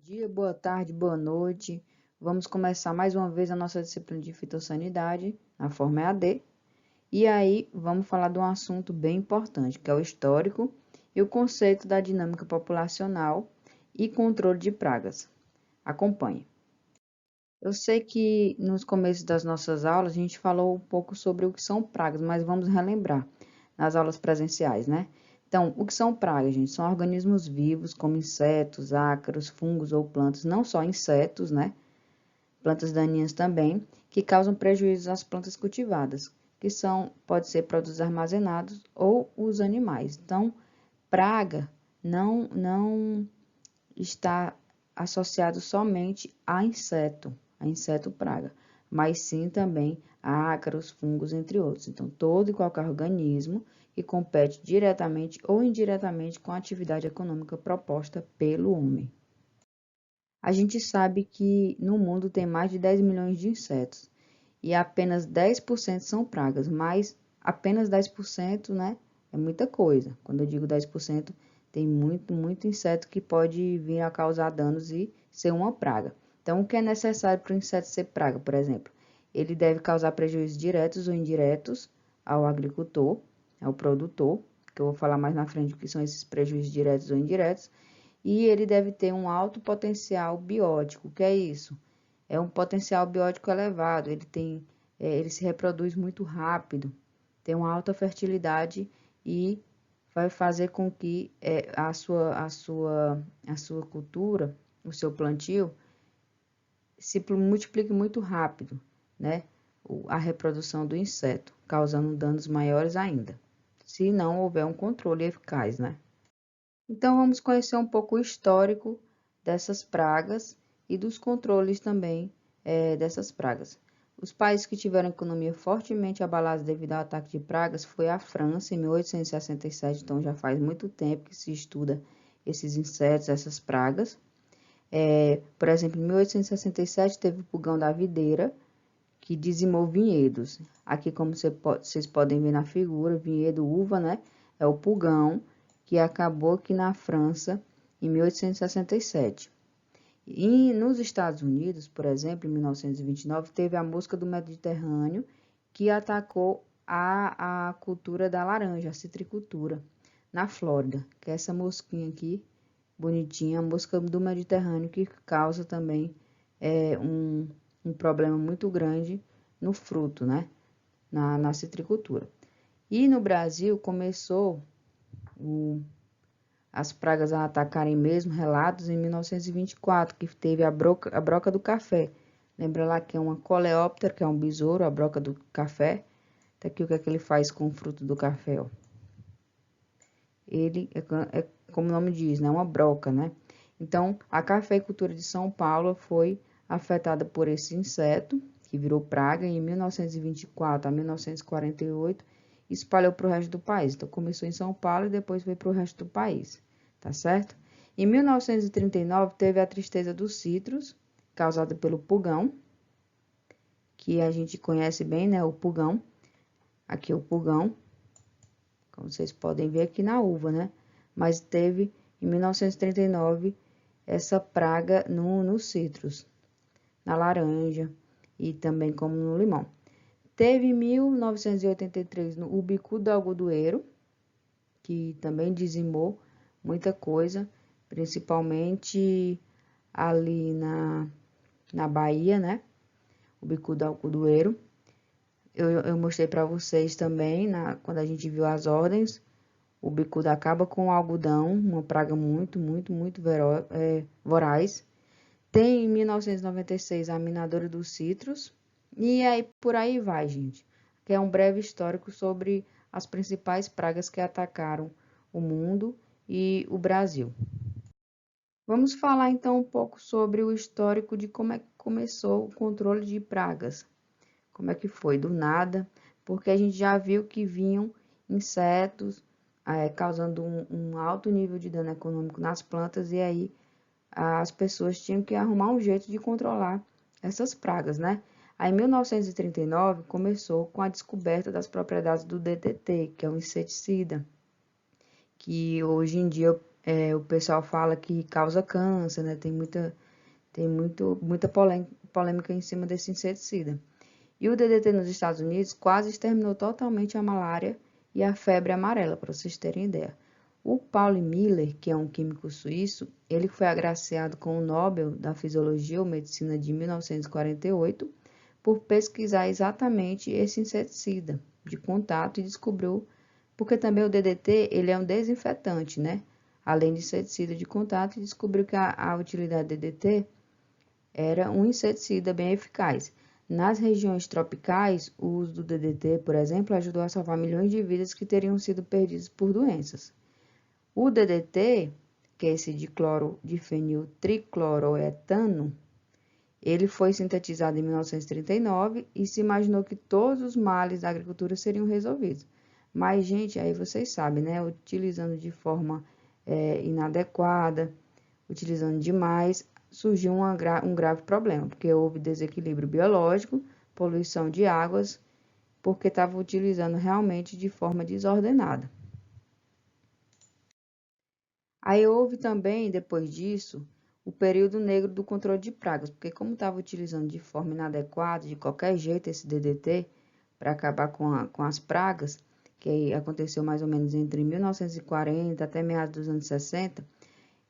Dia, boa tarde, boa noite. Vamos começar mais uma vez a nossa disciplina de fitossanidade, na forma EAD. E aí, vamos falar de um assunto bem importante, que é o histórico e o conceito da dinâmica populacional e controle de pragas. Acompanhe. Eu sei que nos começos das nossas aulas a gente falou um pouco sobre o que são pragas, mas vamos relembrar nas aulas presenciais, né? Então, o que são pragas, gente? São organismos vivos, como insetos, ácaros, fungos ou plantas, não só insetos, né? Plantas daninhas também, que causam prejuízos às plantas cultivadas, que são, pode ser produtos armazenados ou os animais. Então, praga não está associado somente a inseto praga, mas sim também a ácaros, fungos, entre outros. Então, todo e qualquer organismo que compete diretamente ou indiretamente com a atividade econômica proposta pelo homem. A gente sabe que no mundo tem mais de 10 milhões de insetos e apenas 10% são pragas, mas apenas 10%, né, é muita coisa. Quando eu digo 10%, tem muito inseto que pode vir a causar danos e ser uma praga. Então, o que é necessário para o inseto ser praga, por exemplo? Ele deve causar prejuízos diretos ou indiretos ao agricultor, ao produtor, que eu vou falar mais na frente o que são esses prejuízos diretos ou indiretos, e ele deve ter um alto potencial biótico. O que é isso? É um potencial biótico elevado, ele se reproduz muito rápido, tem uma alta fertilidade e vai fazer com que a sua cultura, o seu plantio, se multiplique muito rápido, né? A reprodução do inseto, causando danos maiores ainda, se não houver um controle eficaz, né? Então, vamos conhecer um pouco o histórico dessas pragas e dos controles também dessas pragas. Os países que tiveram economia fortemente abalados devido ao ataque de pragas foi a França, em 1867, então já faz muito tempo que se estuda esses insetos, essas pragas. Por exemplo, em 1867 teve o pulgão da videira, que dizimou vinhedos. Aqui, como vocês podem ver na figura, vinhedo, uva, né? É o pulgão, que acabou aqui na França em 1867. E nos Estados Unidos, por exemplo, em 1929, teve a mosca do Mediterrâneo, que atacou a cultura da laranja, a citricultura, na Flórida, que é essa mosquinha aqui, bonitinha, a mosca do Mediterrâneo, que causa também um problema muito grande no fruto, né? Na citricultura. E no Brasil começou as pragas a atacarem mesmo, relatos em 1924, que teve a broca do café. Lembra lá que é uma coleóptera, que é um besouro, a broca do café. Tá aqui o que é que ele faz com o fruto do café, ó. Ele como o nome diz, né? Uma broca, né? Então, a cafeicultura de São Paulo foi afetada por esse inseto, que virou praga em 1924 a 1948, e espalhou para o resto do país. Então, começou em São Paulo e depois foi para o resto do país, tá certo? Em 1939, teve a tristeza dos citros, causada pelo pulgão, que a gente conhece bem, né? O pulgão. Aqui é o pulgão, como vocês podem ver aqui na uva, né? Mas teve, em 1939, essa praga nos citros, na laranja e também como no limão. Teve em 1983 o bicudo do algodoeiro, que também dizimou muita coisa, principalmente ali na Bahia, né? O bicudo do algodoeiro. Eu mostrei para vocês também, quando a gente viu as ordens, o bicudo acaba com o algodão, uma praga muito voraz. Tem em 1996 a minadora dos citros, e aí por aí vai, gente. Que é um breve histórico sobre as principais pragas que atacaram o mundo e o Brasil. Vamos falar então um pouco sobre o histórico de como é que começou o controle de pragas. Como é que foi? Do nada, porque a gente já viu que vinham insetos causando um alto nível de dano econômico nas plantas, e aí as pessoas tinham que arrumar um jeito de controlar essas pragas, né? Aí, em 1939, começou com a descoberta das propriedades do DDT, que é um inseticida, que hoje em dia o pessoal fala que causa câncer, né? Muita polêmica em cima desse inseticida. E o DDT nos Estados Unidos quase exterminou totalmente a malária e a febre amarela, para vocês terem ideia. O Paul Miller, que é um químico suíço, ele foi agraciado com o Nobel da Fisiologia ou Medicina de 1948 por pesquisar exatamente esse inseticida de contato e descobriu, porque também o DDT ele é um desinfetante, né? Além de inseticida de contato, e descobriu que a utilidade do DDT era um inseticida bem eficaz. Nas regiões tropicais, o uso do DDT, por exemplo, ajudou a salvar milhões de vidas que teriam sido perdidas por doenças. O DDT, que é esse diclorofeniltricloroetano, ele foi sintetizado em 1939 e se imaginou que todos os males da agricultura seriam resolvidos. Mas, gente, aí vocês sabem, né? Utilizando de forma inadequada, utilizando demais, surgiu um grave problema, porque houve desequilíbrio biológico, poluição de águas, porque estava utilizando realmente de forma desordenada. Aí houve também, depois disso, o período negro do controle de pragas, porque como estava utilizando de forma inadequada, de qualquer jeito, esse DDT, para acabar com as pragas, que aconteceu mais ou menos entre 1940 até meados dos anos 60,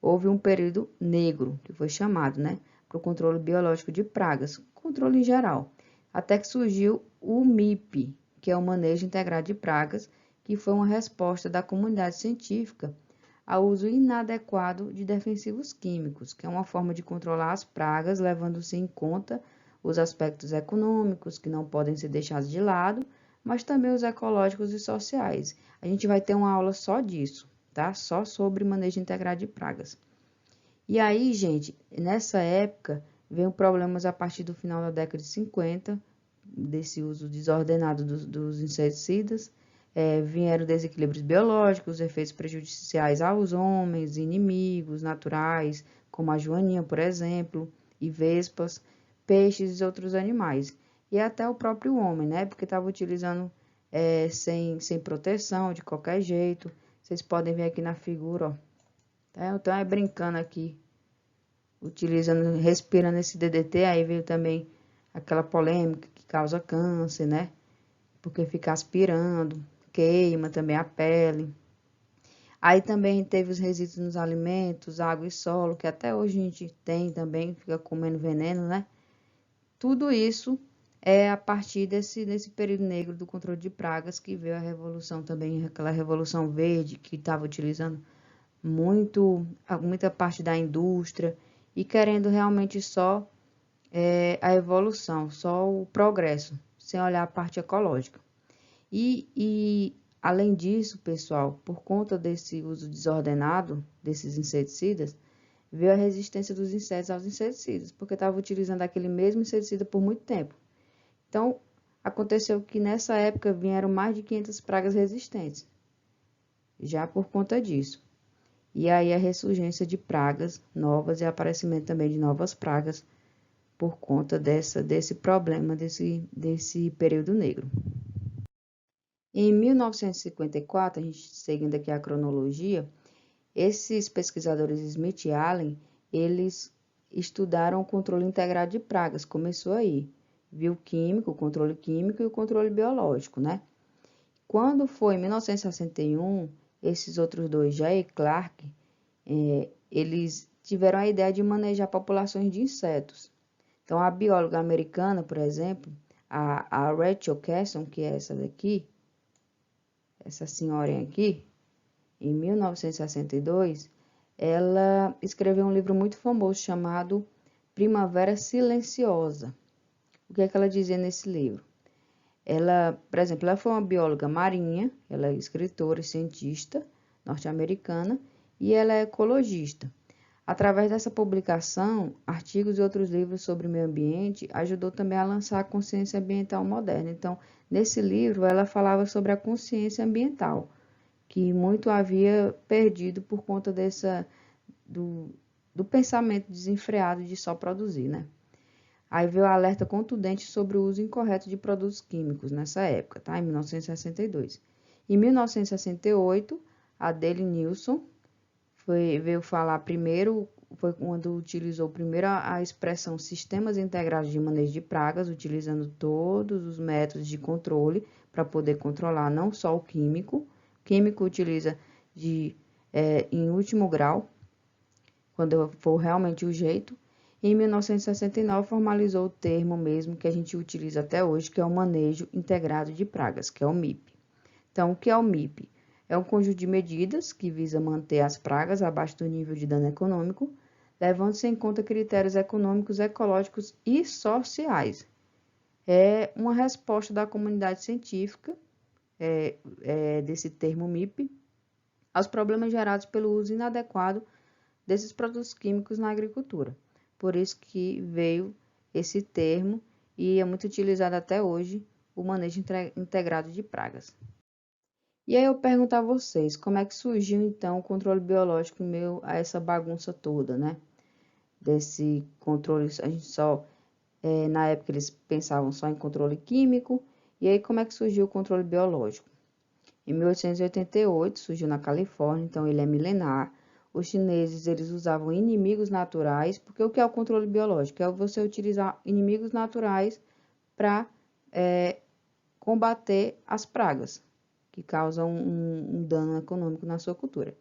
houve um período negro, que foi chamado, né, para o controle biológico de pragas, controle em geral, até que surgiu o MIP, que é o Manejo Integrado de Pragas, que foi uma resposta da comunidade científica ao uso inadequado de defensivos químicos, que é uma forma de controlar as pragas, levando-se em conta os aspectos econômicos, que não podem ser deixados de lado, mas também os ecológicos e sociais. A gente vai ter uma aula só disso, tá? Só sobre manejo integrado de pragas. E aí, gente, nessa época, veio problemas a partir do final da década de 50, desse uso desordenado dos inseticidas, vieram desequilíbrios biológicos, efeitos prejudiciais aos homens, inimigos naturais, como a joaninha, por exemplo, e vespas, peixes e outros animais. E até o próprio homem, né? Porque estava utilizando sem proteção, de qualquer jeito. Vocês podem ver aqui na figura, ó. Então, brincando aqui, utilizando, respirando esse DDT, aí veio também aquela polêmica que causa câncer, né? Porque fica aspirando, queima também a pele. Aí também teve os resíduos nos alimentos, água e solo, que até hoje a gente tem também, fica comendo veneno, né? Tudo isso é a partir desse período negro do controle de pragas que veio a revolução também, aquela revolução verde que estava utilizando muita parte da indústria e querendo realmente só a evolução, só o progresso, sem olhar a parte ecológica. E além disso, pessoal, por conta desse uso desordenado desses inseticidas, veio a resistência dos insetos aos inseticidas, porque estava utilizando aquele mesmo inseticida por muito tempo. Então, aconteceu que nessa época vieram mais de 500 pragas resistentes, já por conta disso. E aí a ressurgência de pragas novas e aparecimento também de novas pragas por conta desse problema, desse período negro. Em 1954, a gente seguindo aqui a cronologia, esses pesquisadores Smith e Allen, eles estudaram o controle integrado de pragas, começou aí, bioquímico, o controle químico e o controle biológico, né? Quando foi em 1961, esses outros dois, Jay e Clark, eles tiveram a ideia de manejar populações de insetos. Então, a bióloga americana, por exemplo, a Rachel Carson, que é essa daqui, essa senhora aqui, em 1962, ela escreveu um livro muito famoso chamado Primavera Silenciosa. O que é que ela dizia nesse livro? Ela, por exemplo, ela foi uma bióloga marinha, ela é escritora e cientista norte-americana e ela é ecologista. Através dessa publicação, artigos e outros livros sobre meio ambiente ajudou também a lançar a consciência ambiental moderna. Então, nesse livro, ela falava sobre a consciência ambiental, que muito havia perdido por conta do pensamento desenfreado de só produzir, né? Aí veio o alerta contundente sobre o uso incorreto de produtos químicos nessa época, tá? Em 1962. Em 1968, a Daily Nilsson veio falar primeiro, foi quando utilizou primeiro a expressão sistemas integrados de manejo de pragas, utilizando todos os métodos de controle para poder controlar não só o químico. O químico utiliza em último grau, quando for realmente o jeito. Em 1969, formalizou o termo mesmo que a gente utiliza até hoje, que é o manejo integrado de pragas, que é o MIP. Então, o que é o MIP? É um conjunto de medidas que visa manter as pragas abaixo do nível de dano econômico, levando-se em conta critérios econômicos, ecológicos e sociais. É uma resposta da comunidade científica, desse termo MIP, aos problemas gerados pelo uso inadequado desses produtos químicos na agricultura. Por isso que veio esse termo e é muito utilizado até hoje o manejo integrado de pragas. E aí eu pergunto a vocês, como é que surgiu então o controle biológico em meio a essa bagunça toda, né? Desse controle, a gente na época eles pensavam só em controle químico, e aí como é que surgiu o controle biológico? Em 1888 surgiu na Califórnia, então ele é milenar. Os chineses, eles usavam inimigos naturais, porque o que é o controle biológico? É você utilizar inimigos naturais para combater as pragas que causam um dano econômico na sua cultura.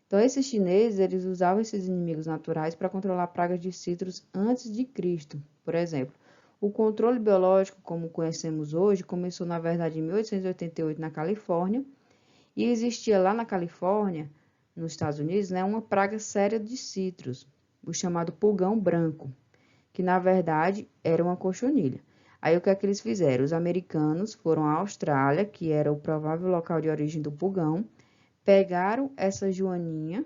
Então, esses chineses, eles usavam esses inimigos naturais para controlar pragas de citros antes de Cristo, por exemplo. O controle biológico, como conhecemos hoje, começou, na verdade, em 1888 na Califórnia, e existia lá na Califórnia, nos Estados Unidos, né, uma praga séria de citros, o chamado pulgão branco, que, na verdade, era uma cochonilha. Aí o que é que eles fizeram? Os americanos foram à Austrália, que era o provável local de origem do pulgão, pegaram essa joaninha,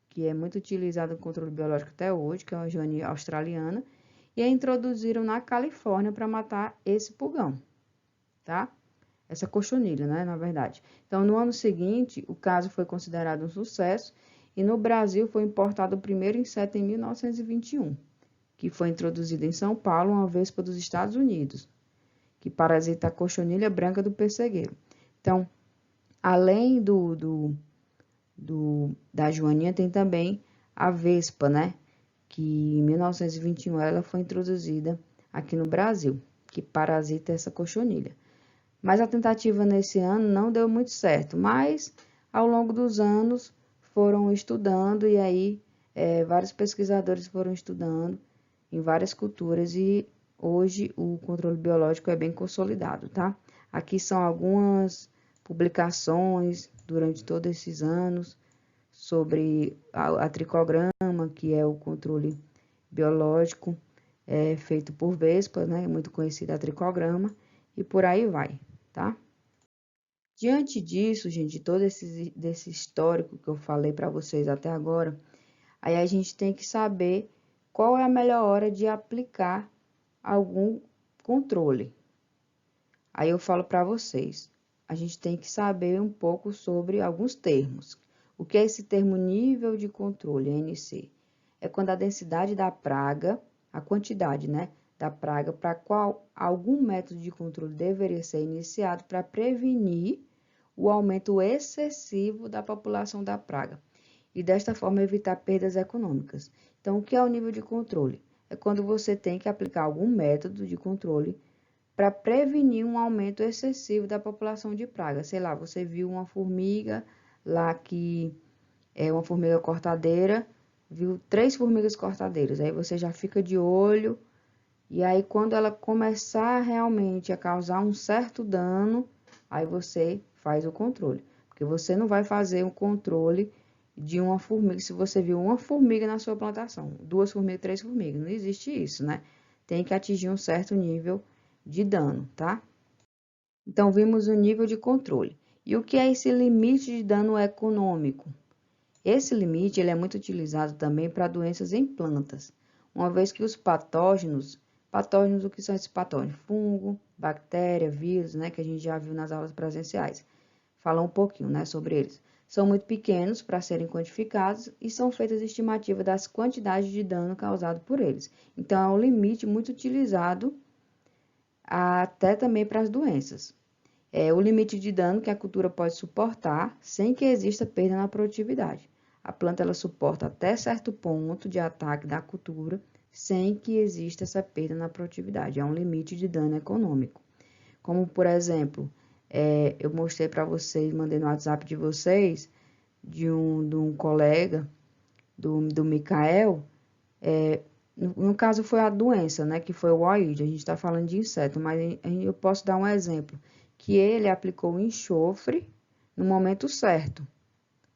que é muito utilizada no controle biológico até hoje, que é uma joaninha australiana, e a introduziram na Califórnia para matar esse pulgão, tá? Essa cochonilha, né, na verdade. Então, no ano seguinte, o caso foi considerado um sucesso e no Brasil foi importado o primeiro inseto em 1921. Que foi introduzido em São Paulo, uma vespa dos Estados Unidos, que parasita a cochonilha branca do pessegueiro. Então, além da joaninha, tem também a vespa, né? Que em 1921 ela foi introduzida aqui no Brasil, que parasita essa cochonilha. Mas a tentativa nesse ano não deu muito certo, mas ao longo dos anos foram estudando e aí vários pesquisadores foram estudando em várias culturas e hoje o controle biológico é bem consolidado, tá? Aqui são algumas publicações durante todos esses anos sobre a tricograma, que é o controle biológico feito por vespas, né? Muito conhecida a tricograma, e por aí vai, tá? Diante disso, gente, todo desse histórico que eu falei para vocês até agora, aí a gente tem que saber qual é a melhor hora de aplicar algum controle. Aí eu falo para vocês, a gente tem que saber um pouco sobre alguns termos. O que é esse termo nível de controle, NC? É quando a densidade da praga, a quantidade, né, da praga para qual algum método de controle deveria ser iniciado para prevenir o aumento excessivo da população da praga e desta forma evitar perdas econômicas. Então, o que é o nível de controle? É quando você tem que aplicar algum método de controle para prevenir um aumento excessivo da população de praga. Sei lá, você viu uma formiga lá que é uma formiga cortadeira, viu 3 formigas cortadeiras, aí você já fica de olho, e aí quando ela começar realmente a causar um certo dano, aí você faz o controle. Porque você não vai fazer um controle de uma formiga, se você viu uma formiga na sua plantação, 2 formigas, 3 formigas, não existe isso, né? Tem que atingir um certo nível de dano, tá? Então, vimos o nível de controle. E o que é esse limite de dano econômico? Esse limite ele é muito utilizado também para doenças em plantas, uma vez que os patógenos, o que são esses patógenos? Fungo, bactéria, vírus, né, que a gente já viu nas aulas presenciais. Fala um pouquinho, né, sobre eles. São muito pequenos para serem quantificados e são feitas estimativas das quantidades de dano causado por eles. Então, é um limite muito utilizado até também para as doenças. É o limite de dano que a cultura pode suportar sem que exista perda na produtividade. A planta ela suporta até certo ponto de ataque da cultura sem que exista essa perda na produtividade. É um limite de dano econômico. Como, por exemplo, eu mostrei para vocês, mandei no WhatsApp de vocês, de um colega, do Mikael, no caso foi a doença, né, que foi o Aide, a gente está falando de inseto, mas eu posso dar um exemplo, que ele aplicou o enxofre no momento certo,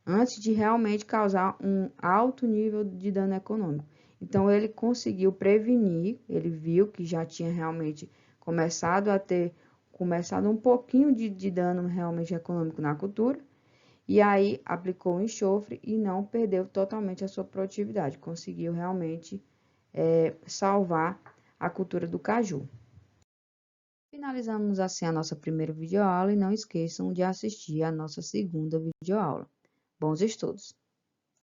antes de realmente causar um alto nível de dano econômico. Então, ele conseguiu prevenir, ele viu que já tinha realmente começado um pouquinho de dano realmente econômico na cultura, e aí aplicou o enxofre e não perdeu totalmente a sua produtividade, conseguiu realmente salvar a cultura do caju. Finalizamos assim a nossa primeira videoaula e não esqueçam de assistir a nossa segunda videoaula. Bons estudos!